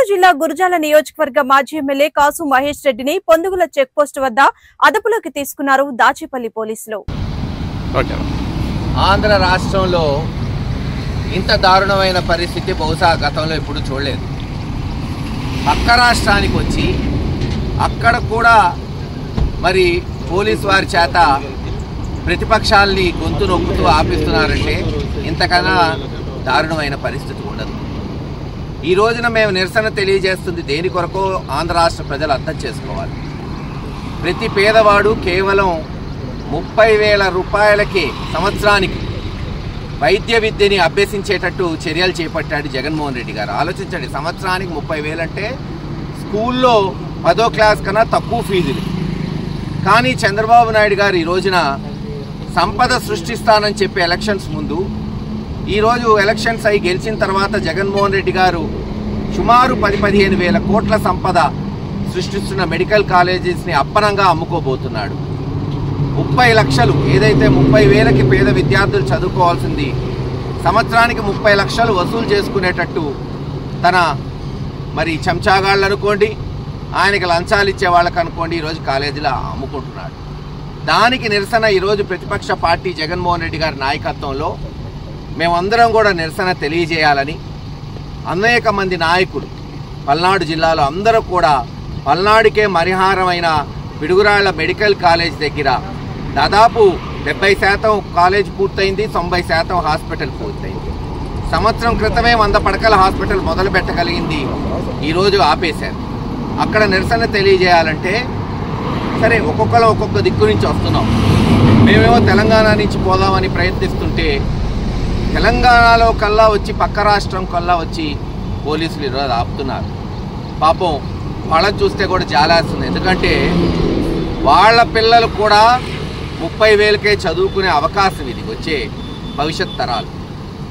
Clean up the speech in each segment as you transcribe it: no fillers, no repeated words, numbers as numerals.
జిల్లా గురజాల నియోజకవర్గ మాజీ ఎమ్మెల్యే కాసు మహేష్ రెడ్డిని పొందుగుల చెక్ పోస్ట్ వద్ద అదుపులోకి తీసుకున్నారు దాచేపల్లి పోలీసులు. ఆంధ్ర రాష్ట్రంలో ఇంత దారుణమైన పరిస్థితి బహుశా గతంలో ఎప్పుడు చూడలేదు. పక్క రాష్ట్రానికి వచ్చి అక్కడ కూడా మరి పోలీసు వారి చేత ప్రతిపక్షాలని గొంతు నొక్కుతూ ఆపిస్తున్నారంటే ఇంతకన్నా దారుణమైన పరిస్థితి ఉండదు. ఈ రోజున మేము నిరసన తెలియజేస్తుంది దేని కొరకో ఆంధ్ర రాష్ట్ర ప్రజలు అర్థం చేసుకోవాలి. ప్రతి పేదవాడు కేవలం 30,000 రూపాయలకే సంవత్సరానికి వైద్య విద్యని అభ్యసించేటట్టు చర్యలు చేపట్టాడు జగన్మోహన్ రెడ్డి గారు. ఆలోచించండి, సంవత్సరానికి 30,000 అంటే స్కూల్లో 10వ క్లాస్ కన్నా తక్కువ ఫీజులు. కానీ చంద్రబాబు నాయుడు గారు ఈ రోజున సంపద సృష్టిస్తానని చెప్పి ఎలక్షన్స్ ముందు, ఈరోజు ఎలక్షన్స్ అయి గెలిచిన తర్వాత జగన్మోహన్ రెడ్డి గారు సుమారు 10-15 వేల కోట్ల సంపద సృష్టిస్తున్న మెడికల్ కాలేజెస్ని అప్పనంగా అమ్ముకోబోతున్నాడు. 30 లక్షలు ఏదైతే 30,000కి పేద విద్యార్థులు చదువుకోవాల్సింది సంవత్సరానికి 30 లక్షలు వసూలు చేసుకునేటట్టు తన మరి చెంచాగాళ్ళు అనుకోండి, ఆయనకి లంచాలు ఇచ్చే వాళ్ళకి అనుకోండి, ఈరోజు కాలేజీలో అమ్ముకుంటున్నాడు. దానికి నిరసన ఈరోజు ప్రతిపక్ష పార్టీ జగన్మోహన్ రెడ్డి గారి నాయకత్వంలో మేమందరం కూడా నిరసన తెలియజేయాలని అనేక మంది నాయకులు పల్నాడు జిల్లాలో అందరూ కూడా పల్నాడుకే మరిహారమైన పిడుగురాళ్ల మెడికల్ కాలేజ్ దగ్గర దాదాపు 70% కాలేజ్ పూర్తయింది, 90% హాస్పిటల్ పూర్తయింది. సంవత్సరం క్రితమే 100 పడకల హాస్పిటల్ మొదలు పెట్టగలిగింది, ఈరోజు ఆపేశారు. అక్కడ నిరసన తెలియజేయాలంటే సరే ఒక్కొక్కరు ఒక్కొక్క దిక్కు నుంచి వస్తున్నాం. మేమేమో తెలంగాణ నుంచి పోదామని ప్రయత్నిస్తుంటే తెలంగాణలో కల్లా వచ్చి పక్క రాష్ట్రం కల్లా వచ్చి పోలీసులు ఈరోజు ఆపుతున్నారు. పాపం వాళ్ళని చూస్తే కూడా జాలేస్తుంది. ఎందుకంటే వాళ్ళ పిల్లలు కూడా 30,000కే చదువుకునే అవకాశం ఇది వచ్చే భవిష్యత్ తరాలు.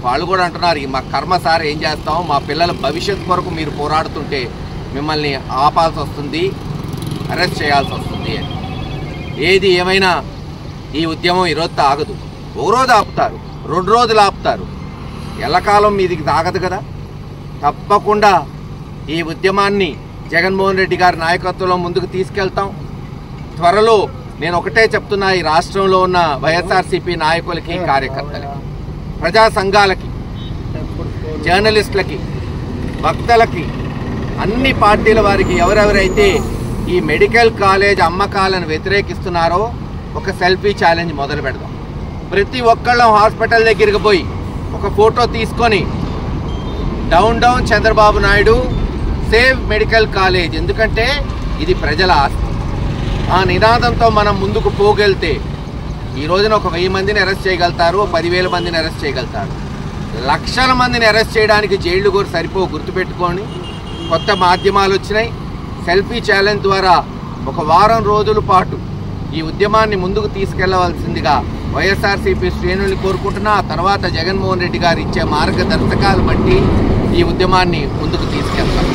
వాళ్ళు కూడా అంటున్నారు, మా కర్మ సార్ ఏం చేస్తాం, మా పిల్లల భవిష్యత్ కొరకు మీరు పోరాడుతుంటే మిమ్మల్ని ఆపాల్సి వస్తుంది, అరెస్ట్ చేయాల్సి వస్తుంది అని. ఏది ఏమైనా ఈ ఉద్యమం ఈరోజు ఆగదు. ఓ రోజు ఆపుతారు, 2 రోజులు ఆపుతారు, ఎల్లకాలం మీదికి తాగదు కదా. తప్పకుండా ఈ ఉద్యమాన్ని జగన్మోహన్ రెడ్డి గారి నాయకత్వంలో ముందుకు తీసుకెళ్తాం. త్వరలో నేను ఒకటే చెప్తున్నా, ఈ రాష్ట్రంలో ఉన్న వైఎస్ఆర్సీపీ నాయకులకి, కార్యకర్తలకి, ప్రజా సంఘాలకి, జర్నలిస్టులకి, భక్తులకి, అన్ని పార్టీల వారికి ఎవరెవరైతే ఈ మెడికల్ కాలేజ్ అమ్మకాలను వ్యతిరేకిస్తున్నారో ఒక సెల్ఫీ ఛాలెంజ్ మొదలు పెడదాం. ప్రతి ఒక్కళ్ళం హాస్పిటల్ దగ్గరికి పోయి ఒక ఫోటో తీసుకొని down down Chandrababu Naidu, save medical college, ఎందుకంటే ఇది ప్రజల ఆస్తి. ఆ నినాదంతో మనం ముందుకు పోగలితే ఈ రోజున ఒక 1000 మందిని అరెస్ట్ చేయగలుగుతారు, 10,000 మందిని అరెస్ట్ చేయగలుగుతారు. లక్షల మందిని అరెస్ట్ చేయడానికి జైళ్లు కూడా సరిపో. గుర్తుపెట్టుకోండి, కొత్త మాధ్యమాలు వచ్చినాయి. సెల్ఫీ ఛాలెంజ్ ద్వారా ఒక వారం రోజుల పాటు ఈ ఉద్యమాన్ని ముందుకు తీసుకెళ్లవలసిందిగా వైఎస్ఆర్సీపీ శ్రేణుల్ని కోరుకుంటున్నా. ఆ తర్వాత జగన్మోహన్ రెడ్డి గారు ఇచ్చే మార్గదర్శకాలు బట్టి ఈ ఉద్యమాన్ని ముందుకు తీసుకెళ్తాం.